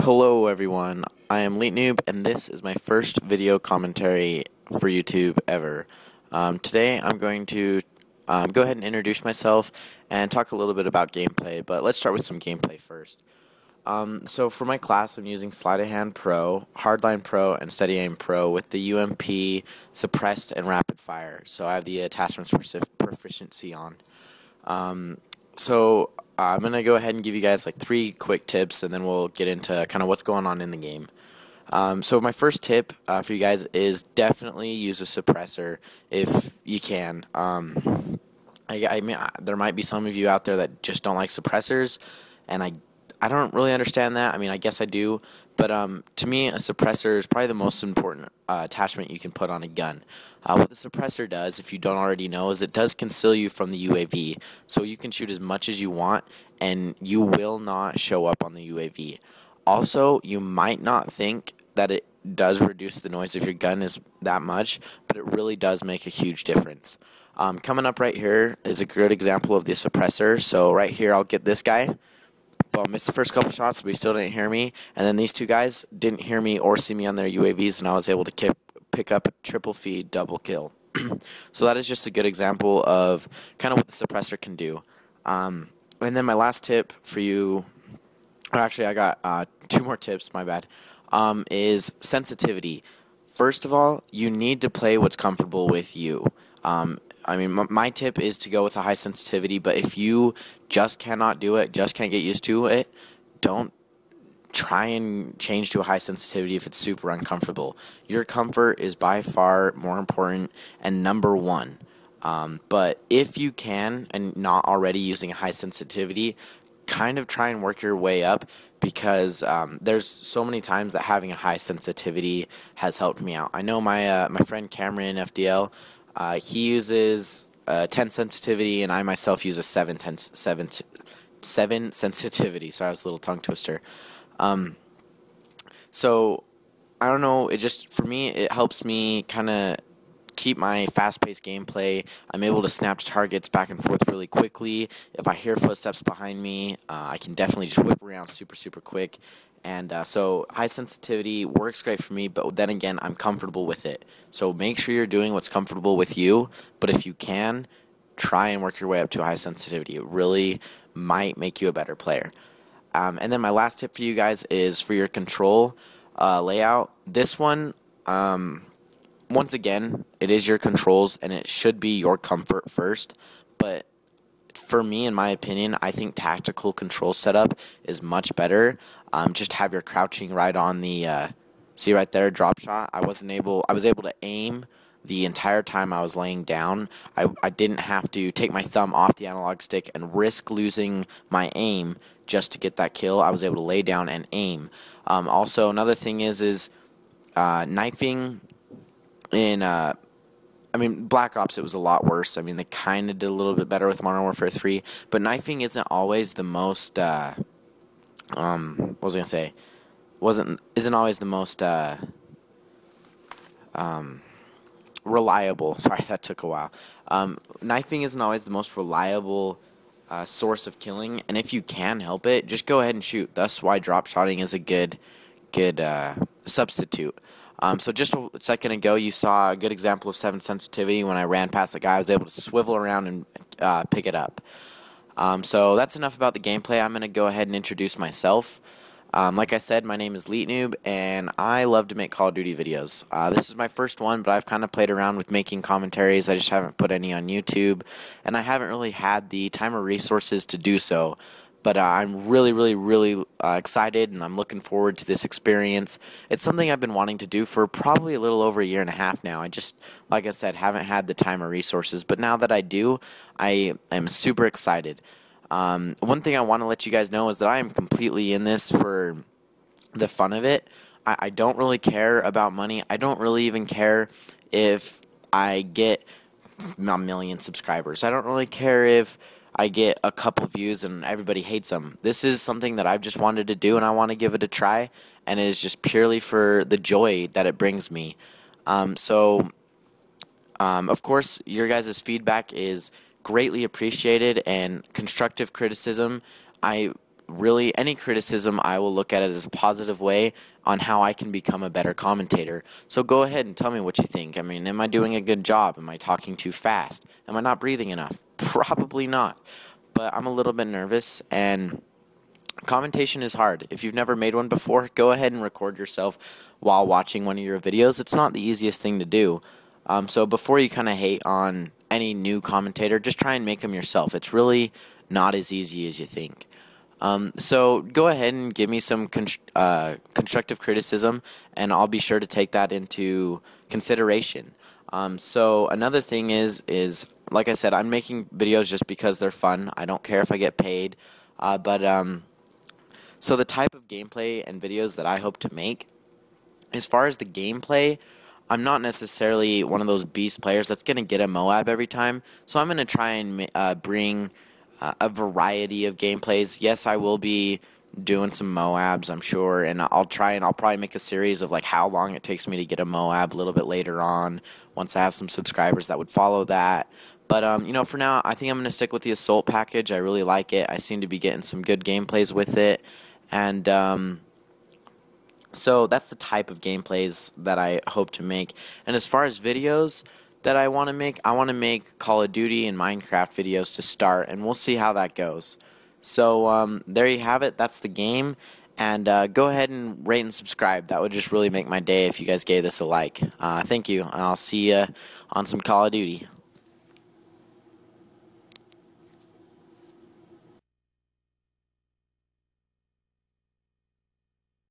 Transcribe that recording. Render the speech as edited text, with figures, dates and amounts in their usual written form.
Hello everyone, I am LeetNoob and this is my first video commentary for YouTube ever. Today I'm going to go ahead and introduce myself and talk a little bit about gameplay, but let's start with some gameplay first. So for my class I'm using Sleight of Hand Pro, Hardline Pro, and Steady Aim Pro with the UMP, Suppressed, and Rapid Fire. So I have the attachments proficiency on. I'm going to go ahead and give you guys like 3 quick tips and then we'll get into kind of what's going on in the game. So my first tip for you guys is definitely use a suppressor if you can. I mean, there might be some of you out there that just don't like suppressors, and I don't really understand that. I mean, I guess I do, but to me, a suppressor is probably the most important attachment you can put on a gun. What the suppressor does, if you don't already know, is it does conceal you from the UAV, so you can shoot as much as you want, and you will not show up on the UAV. Also, you might not think that it does reduce the noise of your gun is that much, but it really does make a huge difference. Coming up right here is a good example of the suppressor. So right here, I'll get this guy. Well, missed the first couple shots, but he still didn't hear me. And then these two guys didn't hear me or see me on their UAVs, and I was able to pick up a triple feed double kill. So that is just a good example of kind of what the suppressor can do. And then my last tip for you, or actually I got 2 more tips, my bad, is sensitivity. First of all, you need to play what's comfortable with you. I mean, my tip is to go with a high sensitivity, but if you just cannot do it, just can't get used to it, don't try and change to a high sensitivity if it's super uncomfortable. Your comfort is by far more important and number one. But if you can, and not already using a high sensitivity, kind of try and work your way up, because there's so many times that having a high sensitivity has helped me out. I know my friend Cameron FDL, he uses 10 sensitivity, and I myself use a 7 sensitivity. Sorry, I was a little tongue twister. So I don't know, it just, for me, it helps me kind of keep my fast-paced gameplay. I'm able to snap to targets back and forth really quickly. If I hear footsteps behind me, I can definitely just whip around super quick. And so high sensitivity works great for me, but then again, I'm comfortable with it. So make sure you're doing what's comfortable with you, but if you can, try and work your way up to a high sensitivity. It really might make you a better player. And then my last tip for you guys is for your control layout. This one, once again, it is your controls, and it should be your comfort first, but for me, in my opinion, I think tactical control setup is much better. Just have your crouching right on the, see right there, drop shot. I was able to aim the entire time I was laying down. I didn't have to take my thumb off the analog stick and risk losing my aim just to get that kill. I was able to lay down and aim. Also, another thing is knifing in, I mean, Black Ops, it was a lot worse. I mean, they kind of did a little bit better with Modern Warfare 3, but knifing isn't always the most, what was I going to say? Isn't always the most, reliable. Sorry, that took a while. Knifing isn't always the most reliable source of killing, and if you can help it, just go ahead and shoot. That's why drop shotting is a good substitute. So just a second ago, you saw a good example of 7 sensitivity. When I ran past the guy, I was able to swivel around and pick it up. So that's enough about the gameplay. I'm going to go ahead and introduce myself. Like I said, my name is LeetNoob, and I love to make Call of Duty videos. This is my first one, but I've kind of played around with making commentaries. I just haven't put any on YouTube, and I haven't really had the time or resources to do so. But I'm really excited, and I'm looking forward to this experience. It's something I've been wanting to do for probably a little over a year and a half now. I just, like I said, haven't had the time or resources. But now that I do, I am super excited. One thing I want to let you guys know is that I am completely in this for the fun of it. I don't really care about money. I don't really even care if I get a million subscribers. I don't really care if I get a couple views and everybody hates them. This is something that I've just wanted to do, and I want to give it a try, and it is just purely for the joy that it brings me. Of course, your guys' feedback is greatly appreciated, and constructive criticism, I really, any criticism, I will look at it as a positive way on how I can become a better commentator. So go ahead and tell me what you think. I mean, am I doing a good job? Am I talking too fast? Am I not breathing enough? Probably not. But I'm a little bit nervous, and commentation is hard. If you've never made one before, go ahead and record yourself while watching one of your videos. It's not the easiest thing to do. So before you kind of hate on any new commentator, just try and make them yourself. It's really not as easy as you think. So go ahead and give me some constructive criticism, and I'll be sure to take that into consideration. So another thing is like I said, I'm making videos just because they're fun. I don't care if I get paid. So the type of gameplay and videos that I hope to make, as far as the gameplay, I'm not necessarily one of those beast players that's going to get a Moab every time. So I'm going to try and bring a variety of gameplays. Yes, I will be doing some Moabs, I'm sure, and I'll probably make a series of like how long it takes me to get a Moab a little bit later on, once I have some subscribers that would follow that. But you know, for now, I think I'm going to stick with the Assault package. I really like it. I seem to be getting some good gameplays with it, and so that's the type of gameplays that I hope to make. And as far as videos that I want to make Call of Duty and Minecraft videos to start, and we'll see how that goes. So there you have it. That's the game. And go ahead and rate and subscribe. That would just really make my day if you guys gave this a like. Thank you, and I'll see you on some Call of Duty.